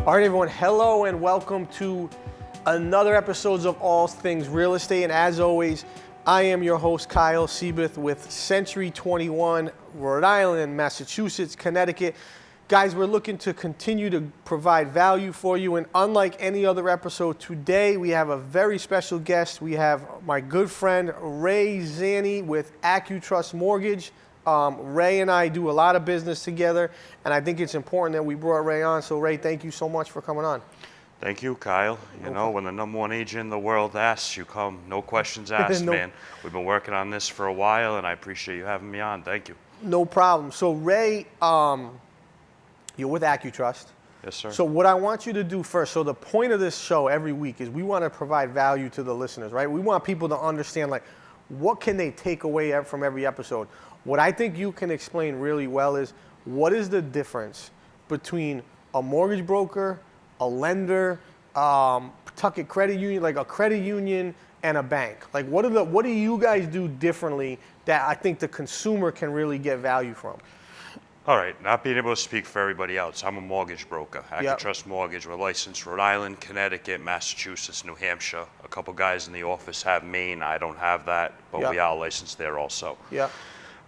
All right, everyone, hello and welcome to another episode of All Things Real Estate. And as always, I am your host, Kyle Seyboth with Century 21, Rhode Island, Massachusetts, Connecticut. Guys, we're looking to continue to provide value for you. And unlike any other episode, today we have a very special guest. We have my good friend, Ray Zanni with Accutrust Mortgage. Ray and I do a lot of business together, and I think it's important that we brought Ray on. So Ray, thank you so much for coming on. Thank you, Kyle. You know, when the number one agent in the world asks, you come, no questions asked, man. We've been working on this for a while, and I appreciate you having me on. Thank you. No problem. So Ray, you're with Accutrust. Yes, sir. So what I want you to do first, so the point of this show every week is we want to provide value to the listeners, right? We want people to understand, like, what can they take away from every episode? What I think you can explain really well is what is the difference between a mortgage broker, a lender, Pawtucket credit union, like a credit union and a bank? Like what do you guys do differently that I think the consumer can really get value from? All right, not being able to speak for everybody else, I'm a mortgage broker. Accutrust Mortgage, we're licensed Rhode Island, Connecticut, Massachusetts, New Hampshire. A couple guys in the office have Maine. I don't have that, but we are licensed there also. Yeah.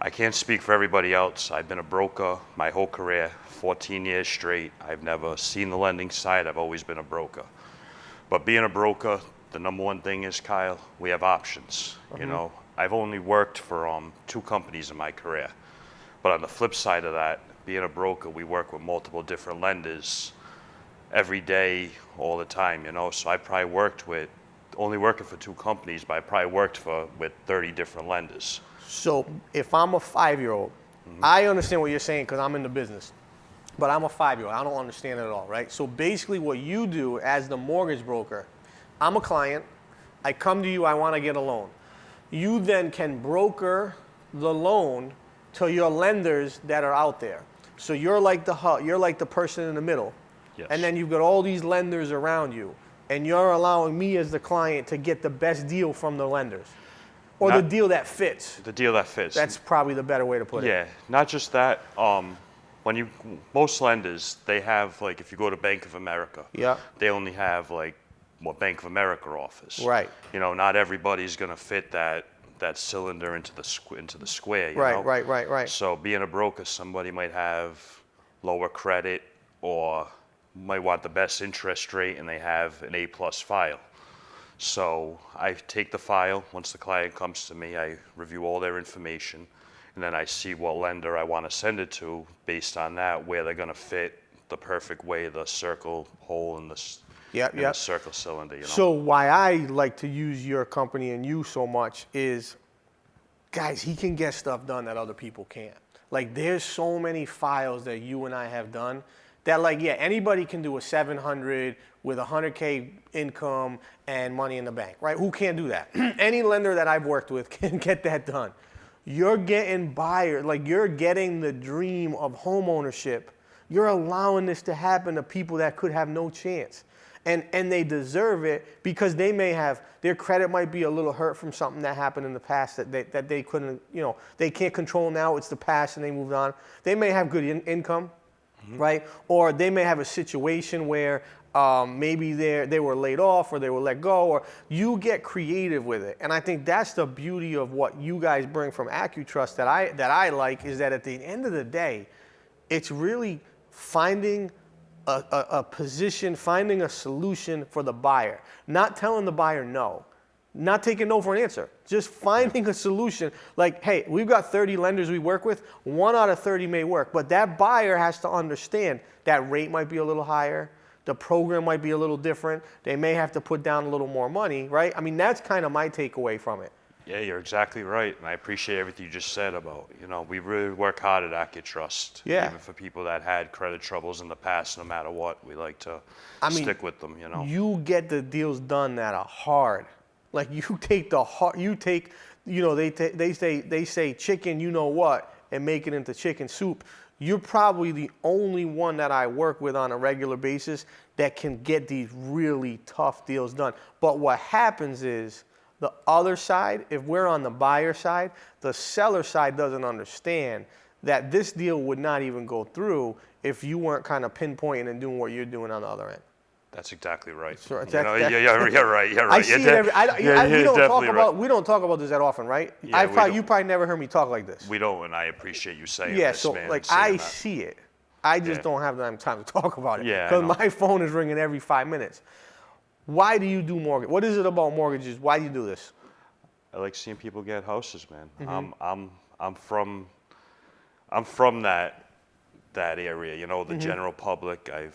I can't speak for everybody else. I've been a broker my whole career, 14 years straight. I've never seen the lending side. I've always been a broker. But being a broker, the number one thing is, Kyle, we have options. You know, I've only worked for 2 companies in my career. But on the flip side of that, being a broker, we work with multiple different lenders every day, all the time, you know. So I probably only working for 2 companies, but I probably worked with 30 different lenders. So if I'm a 5-year-old, I understand what you're saying because I'm in the business, but I'm a 5-year-old. I don't understand it at all, right? So basically what you do as the mortgage broker, I'm a client. I come to you, I want to get a loan. You then can broker the loan to your lenders that are out there. So you're like the hub, you're like the person in the middle. Yes. And then you've got all these lenders around you, and you're allowing me as the client to get the best deal from the lenders. Or the deal that fits. The deal that fits. That's probably the better way to put it. Yeah, not just that. Most lenders, they have, like, if you go to Bank of America, they only have, like, what Bank of America offers. Right. You know, not everybody's going to fit that cylinder into the square. You know? Right. So being a broker, somebody might have lower credit or might want the best interest rate, and they have an A+ file. So I take the file. Once the client comes to me, I review all their information, and then I see what lender I want to send it to based on that, where they're going to fit the perfect way, the circle hole in the circle cylinder. You know? So why I like to use your company and you so much is, guys, he can get stuff done that other people can't. Like, there's so many files that you and I have done that, like, anybody can do a 700 with 100K income and money in the bank, right? Who can't do that? Any lender that I've worked with can get that done. You're getting buyers, like, you're getting the dream of home ownership. You're allowing this to happen to people that could have no chance. And they deserve it because they may have, their credit might be a little hurt from something that happened in the past that they couldn't, you know, they can't control now. It's the past and they moved on. They may have good income. Right? Or they may have a situation where maybe they were laid off or they were let go, or you get creative with it. And I think that's the beauty of what you guys bring from Accutrust that I like, is that at the end of the day, it's really finding a position, finding a solution for the buyer, not telling the buyer no. Not taking no for an answer, just finding a solution. Like, hey, we've got 30 lenders we work with, 1 out of 30 may work, but that buyer has to understand that rate might be a little higher, the program might be a little different, they may have to put down a little more money, right? I mean, that's kind of my takeaway from it. Yeah, you're exactly right, and I appreciate everything you just said about, you know, we really work hard at Accutrust. Yeah. Even for people that had credit troubles in the past, no matter what, we like to stick with them, you know. You get the deals done that are hard. Like, you take you know, they say chicken, you know what, and make it into chicken soup. You're probably the only one that I work with on a regular basis that can get these really tough deals done. But what happens is, the other side, if we're on the buyer side, the seller side doesn't understand that this deal would not even go through if you weren't kind of pinpointing and doing what you're doing on the other end. That's exactly right. Sure, You're right. You're right. I see it every. We don't talk about this that often, right? Yeah, You probably never heard me talk like this. We don't, and I appreciate you saying Yeah, this, so man. like saying I that. see it. I just don't have the time to talk about it. Yeah, I because know. my phone is ringing every 5 minutes. Why do you do mortgage? What is it about mortgages? Why do you do this? I like seeing people get houses, man. Mm-hmm. I'm from that area. You know, the Mm-hmm. general public. I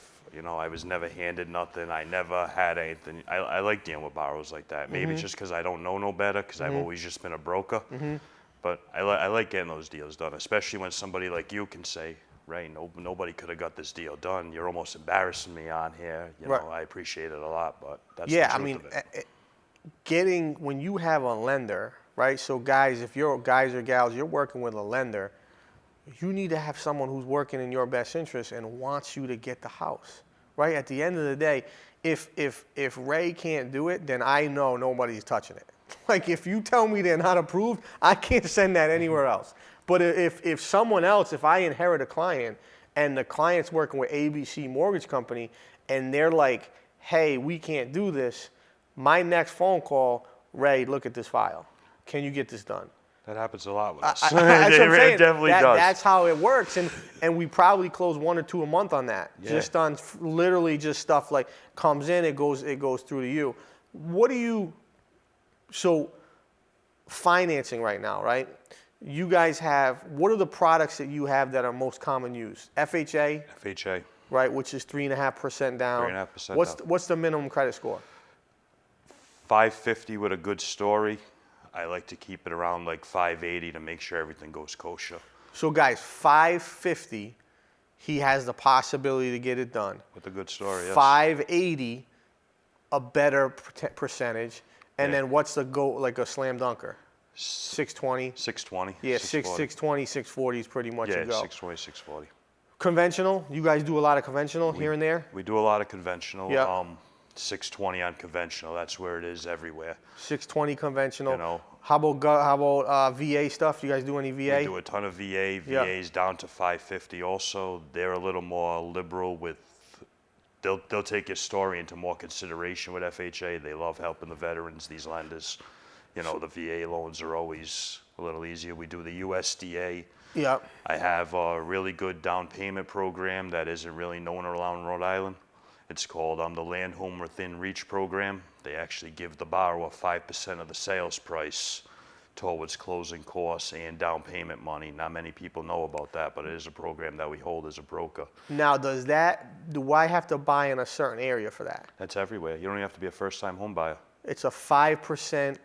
was never handed nothing. I never had anything. I like dealing with borrowers like that. Maybe Mm-hmm. it's just because I don't know no better, because I've always just been a broker. But I like getting those deals done, especially when somebody like you can say, Ray, nobody could have got this deal done. You're almost embarrassing me on here. You know, I appreciate it a lot, but that's the truth of it. When you have a lender, right? So guys, if you're guys or gals, you're working with a lender, you need to have someone who's working in your best interest and wants you to get the house, right? At the end of the day, if Ray can't do it, then I know nobody's touching it. Like if you tell me they're not approved, I can't send that anywhere else. But if someone else, if I inherit a client and the client's working with ABC Mortgage Company and they're like, hey, we can't do this, my next phone call, Ray, look at this file. Can you get this done? That happens a lot with us. That's what I'm saying. It definitely does. That's how it works. And we probably close 1 or 2 a month on that. Yeah. Just on literally just stuff like comes in, it goes through to you. So financing right now, right? You guys what are the products that you have that are most common used? FHA? FHA. Right, which is 3.5% down. 3.5% down. What's the minimum credit score? 550 with a good story. I like to keep it around like 580 to make sure everything goes kosher. So guys, 550, he has the possibility to get it done. With a good story, yes. 580, a better percentage. And Yeah. then what's the like a slam dunker? 620? 620. Yeah, 640. 620, 640 is pretty much a Yeah, go. 620, 640. Conventional? You guys do a lot of conventional here and there? We do a lot of conventional. Yeah. 620 on conventional. That's where it is everywhere. 620 conventional. You know. How about VA stuff? Do you guys do any VA? We do a ton of VA. Yeah. VA's down to 550 also. They're a little more liberal with, they'll take your story into more consideration with FHA. They love helping the veterans, these lenders. You know, the VA loans are always a little easier. We do the USDA. Yeah. I have a really good down payment program that isn't really known around Rhode Island. It's called the Land Home Within Reach program. They actually give the borrower 5% of the sales price towards closing costs and down payment money. Not many people know about that, but it is a program that we hold as a broker. Now, do I have to buy in a certain area for that? That's everywhere. You don't even have to be a first-time home buyer. It's a 5%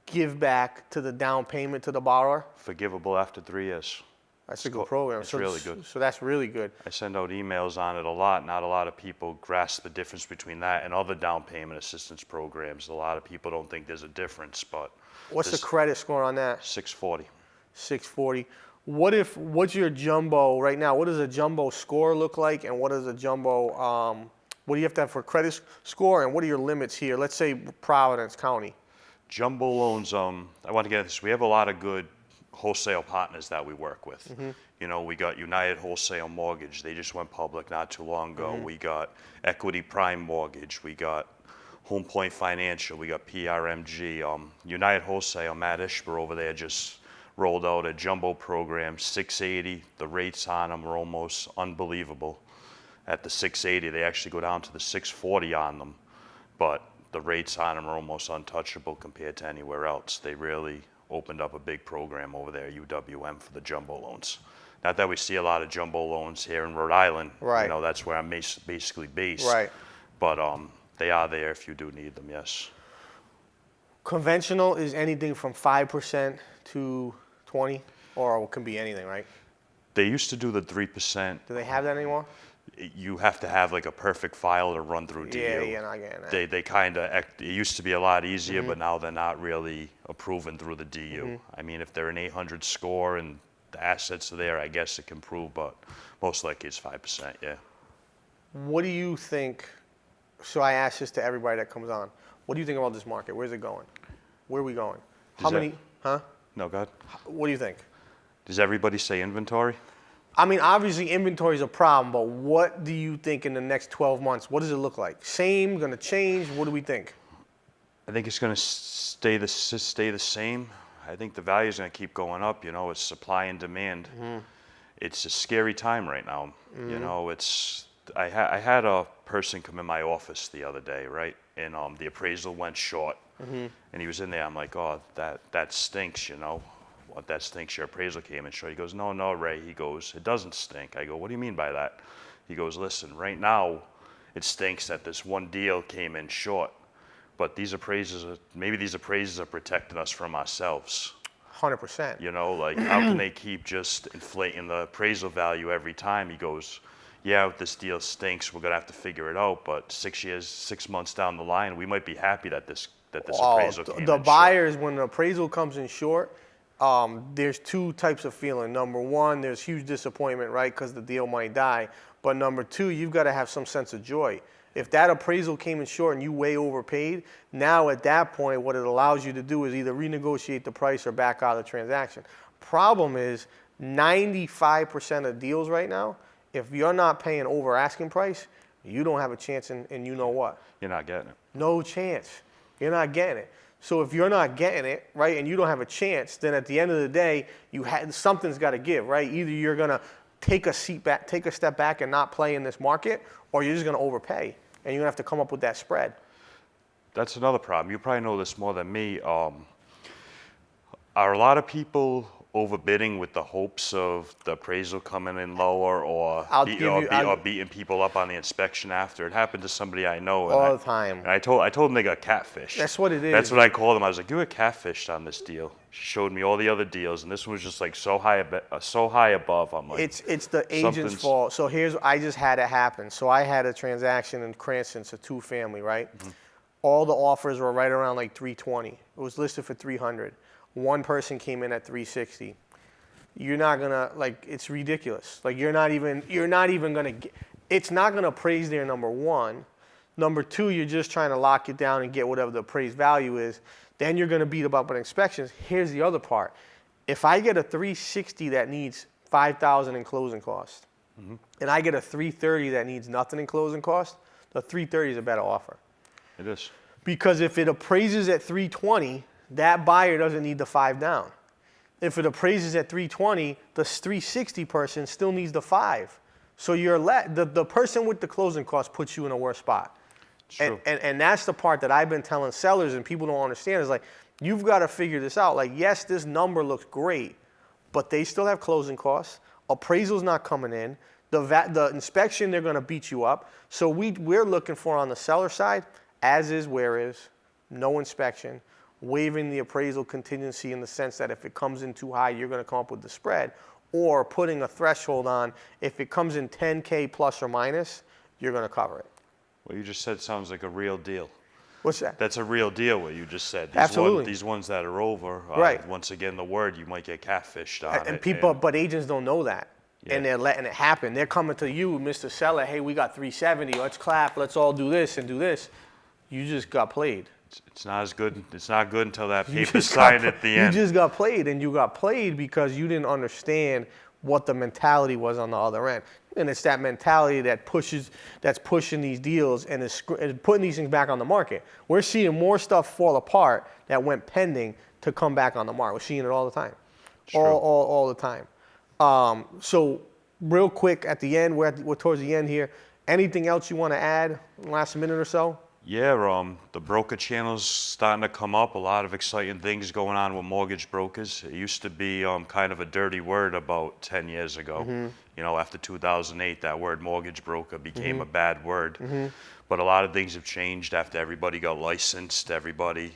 give back to the down payment to the borrower? Forgivable after 3 years. That's a good program. It's really good. So that's really good. I send out emails on it a lot. Not a lot of people grasp the difference between that and other down payment assistance programs. A lot of people don't think there's a difference, but What's the credit score on that? 640. 640. What's your jumbo right now? What does a jumbo score look like, and what does a jumbo, what do you have to have for credit score, and what are your limits here? Let's say Providence County. Jumbo loans, I want to get this. We have a lot of good wholesale partners that we work with. Mm-hmm. You know, we got United Wholesale Mortgage. They just went public not too long ago. Mm-hmm. We got Equity Prime Mortgage. We got Home Point Financial. We got PRMG. United Wholesale, Matt Ishber over there just rolled out a jumbo program, 680. The rates on them are almost unbelievable. At the 680, they actually go down to the 640 on them. But the rates on them are almost untouchable compared to anywhere else. They really opened up a big program over there at UWM for the jumbo loans. Not that we see a lot of jumbo loans here in Rhode Island. Right. You know, that's where I'm basically based. Right. But they are there if you do need them, yes. Conventional is anything from 5% to 20, or it can be anything, right? They used to do the 3%. Do they have that anymore? You have to have like a perfect file to run through DU. Yeah, I get that. They kind of, it used to be a lot easier, but now they're not really approving through the DU. I mean, if they're an 800 score and the assets are there, I guess it can prove, but most likely it's 5%, yeah. What do you think, so I ask this to everybody that comes on, what do you think about this market? Where's it going? Where are we going? How many, huh? No, go ahead. What do you think? Does everybody say inventory? I mean, obviously inventory is a problem, but what do you think in the next 12 months? What does it look like? Same, going to change? What do we think? I think it's going to stay the same. I think the value is going to keep going up. You know, it's supply and demand. It's a scary time right now. You know, I had a person come in my office the other day, right? And the appraisal went short. And he was in there. I'm like, oh, that stinks, you know. What, that stinks, your appraisal came in short. He goes, no, Ray. He goes, it doesn't stink. I go, what do you mean by that? He goes, listen, right now it stinks that this one deal came in short. But these appraisers are protecting us from ourselves. 100%. You know, like how can they keep just inflating the appraisal value every time? He goes, yeah, this deal stinks. We're gonna have to figure it out. But 6 months down the line, we might be happy that this appraisal came in the short. buyers, when the appraisal comes in short, there's two types of feeling. Number one, there's huge disappointment, right, because the deal might die. But number two, you've got to have some sense of joy. If that appraisal came in short and you way overpaid, now at that point, what it allows you to do is either renegotiate the price or back out of the transaction. Problem is, 95% of deals right now, if you're not paying over asking price, you don't have a chance, and you know what? You're not getting it. No chance. You're not getting it. So if you're not getting it, right, and you don't have a chance, then at the end of the day, something's got to give, right? Either you're going to take a step back and not play in this market, or you're just going to overpay, and you're going to have to come up with that spread. That's another problem. You probably know this more than me. Are a lot of people overbidding with the hopes of the appraisal coming in lower, or beating people up on the inspection after? It happened to somebody I know. All the time. And I told them they got catfished. That's what it is. That's what I called them. I was like, you were catfished on this deal. She showed me all the other deals, and this one was just like so high above. I'm like, it's the agent's fault. So I just had it happen. So I had a transaction in Cranston, it's a 2-family, right? All the offers were right around like 320. It was listed for 300. One person came in at 360. You're not gonna, like, it's ridiculous. Like, you're not even gonna get, it's not gonna appraise there, number one. Number two, you're just trying to lock it down and get whatever the appraised value is. Then you're gonna beat up on inspections. Here's the other part. If I get a 360 that needs $5,000 in closing costs, and I get a 330 that needs nothing in closing costs, the 330 is a better offer. it is. Because if it appraises at 320, that buyer doesn't need the 5 down. If it appraises at 320, the 360 person still needs the 5. So the person with the closing costs puts you in a worse spot. True. And that's the part that I've been telling sellers and people don't understand is like, you've got to figure this out. Like, yes, this number looks great, but they still have closing costs. Appraisal's not coming in. The inspection, they're going to beat you up. So we're looking for on the seller side, as is, where is, no inspection, waiving the appraisal contingency in the sense that if it comes in too high, you're going to come up with the spread, or putting a threshold on if it comes in 10K plus or minus, you're going to cover it. What you just said sounds like a real deal. What's that? That's a real deal, what you just said. Absolutely. These ones that are over, right. Once again, the word, you might get catfished on it. But agents don't know that. Yeah. And they're letting it happen. They're coming to you, Mr. Seller, hey, we got 370, let's clap, let's all do this and do this. You just got played. It's not as good. It's not good until that paper's signed at the end. You just got played, and you got played because you didn't understand what the mentality was on the other end. And it's that mentality that's pushing these deals and is putting these things back on the market. We're seeing more stuff fall apart that went pending to come back on the market. We're seeing it all the time, all the time. So real quick at the end, we're towards the end here. Anything else you want to add in the last minute or so? Yeah, the broker channel's starting to come up. A lot of exciting things going on with mortgage brokers. It used to be kind of a dirty word about 10 years ago. You know, after 2008, that word mortgage broker became a bad word. But a lot of things have changed after everybody got licensed. Everybody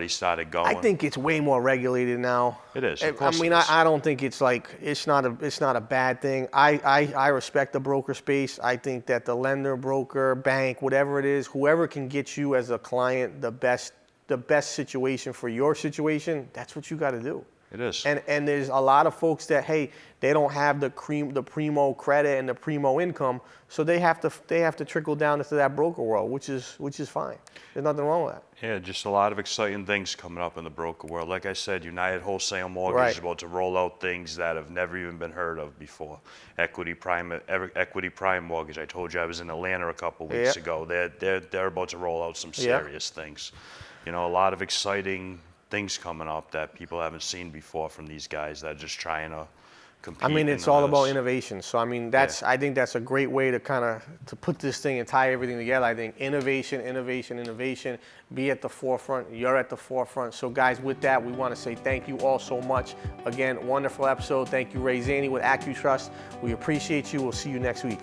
started going. I think it's way more regulated now. It is. I mean, I don't think it's like it's not a bad thing. I respect the broker space. I think that the lender, broker, bank, whatever it is, whoever can get you as a client the best situation for your situation, that's what you got to do. It is. And there's a lot of folks that, hey, they don't have the primo credit and the primo income, so they have to trickle down into that broker world, which is fine. There's nothing wrong with that. Yeah, just a lot of exciting things coming up in the broker world. Like I said, United Wholesale Mortgage Right. is about to roll out things that have never even been heard of before. Equity Prime Mortgage. I told you I was in Atlanta a couple weeks Yeah. ago. They're about to roll out some Yeah. serious things. You know, a lot of exciting things coming up that people haven't seen before from these guys that are just trying to compete. I mean, it's all about innovation. So I mean, I think that's a great way to to put this thing and tie everything together. I think innovation, be at the forefront. You're at the forefront. So guys, with that, we want to say thank you all so much. Again, wonderful episode. Thank you, Ray Zanni with Accutrust. We appreciate you. We'll see you next week.